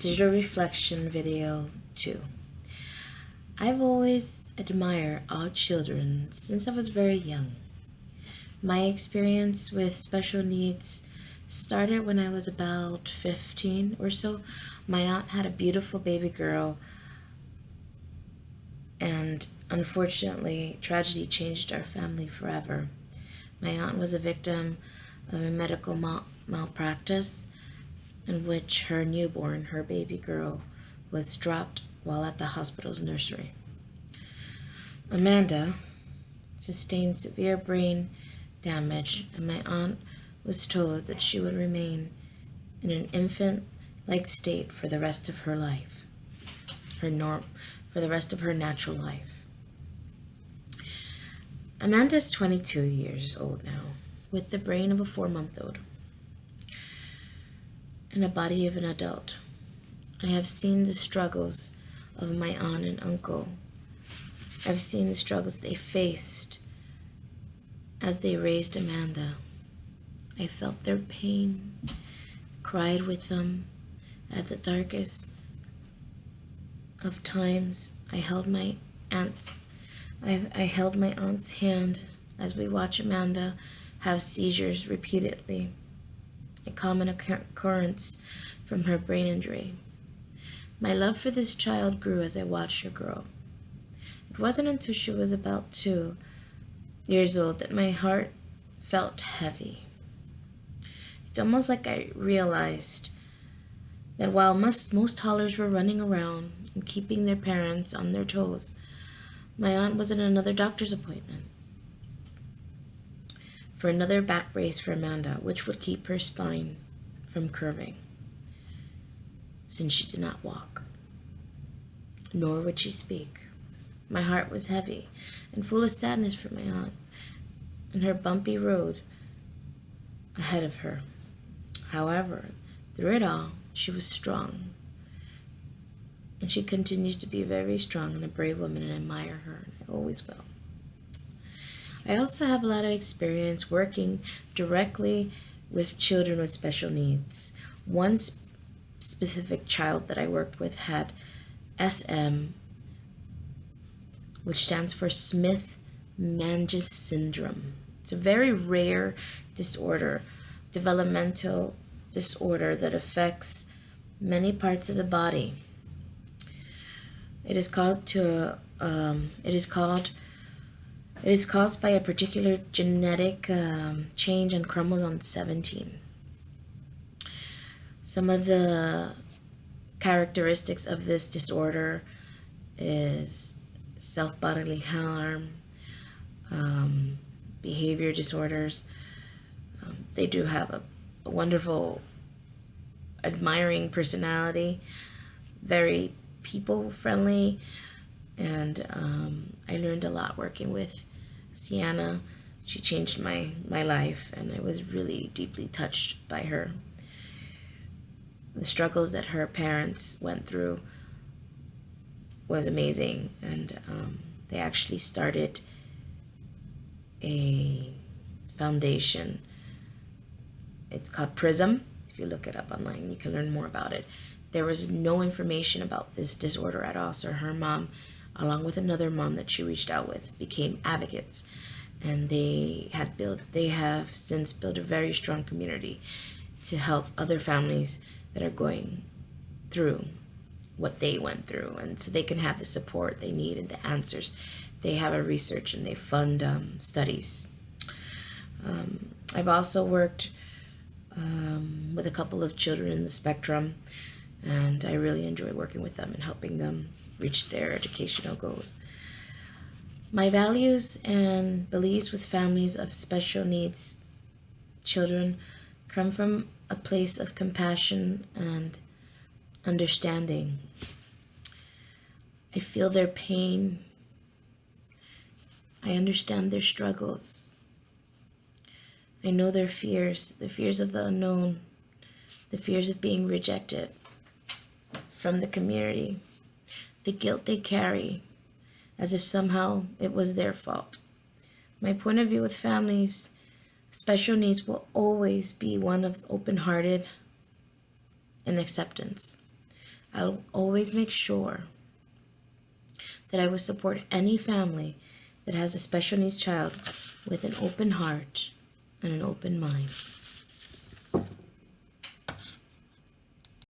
Digital Reflection Video 2. I've always admired all children since I was very young. My experience with special needs started when I was about 15 or so. My aunt had a beautiful baby girl, and unfortunately, tragedy changed our family forever. My aunt was a victim of a medical malpractice in which her newborn, her baby girl, was dropped while at the hospital's nursery. Amanda sustained severe brain damage, and my aunt was told that she would remain in an infant-like state for the rest of her life, for the rest of her natural life. Amanda is 22 years old now, with the brain of a 4-month-old and a body of an adult. I have seen the struggles of my aunt and uncle. I've seen the struggles they faced as they raised Amanda. I felt their pain, cried with them. At the darkest of times, I held my aunt's hand as we watched Amanda have seizures repeatedly, a common occurrence from her brain injury. My love for this child grew as I watched her grow. It wasn't until she was about 2 years old that my heart felt heavy. It's almost like I realized that while most toddlers were running around and keeping their parents on their toes, my aunt was in another doctor's appointment for another back brace for Amanda, which would keep her spine from curving, since she did not walk, nor would she speak. My heart was heavy and full of sadness for my aunt and her bumpy road ahead of her. However, through it all, she was strong, and she continues to be very strong and a brave woman, and I admire her, and I always will. I also have a lot of experience working directly with children with special needs. One specific child that I worked with had SM, which stands for Smith-Magenis syndrome. It's a very rare disorder, developmental disorder that affects many parts of the body. It is caused by a particular genetic change on chromosome 17. Some of the characteristics of this disorder is self-bodily harm, behavior disorders. They do have a wonderful, admiring personality, very people-friendly, and I learned a lot working with Sienna. She changed my life, and I was really deeply touched by her. The struggles that her parents went through was amazing, and they actually started a foundation. It's called PRISM. If you look it up online, you can learn more about it. There was no information about this disorder at all, so her mom, along with another mom that she reached out with, became advocates, and they have since built a very strong community to help other families that are going through what they went through, and so they can have the support they need and the answers. They have a research and they fund studies. I've also worked with a couple of children in the spectrum, and I really enjoy working with them and helping them reach their educational goals. My values and beliefs with families of special needs children come from a place of compassion and understanding. I feel their pain. I understand their struggles. I know their fears, the fears of the unknown, the fears of being rejected from the community, the guilt they carry as if somehow it was their fault. My point of view with families, special needs will always be one of open-hearted and acceptance. I'll always make sure that I will support any family that has a special needs child with an open heart and an open mind.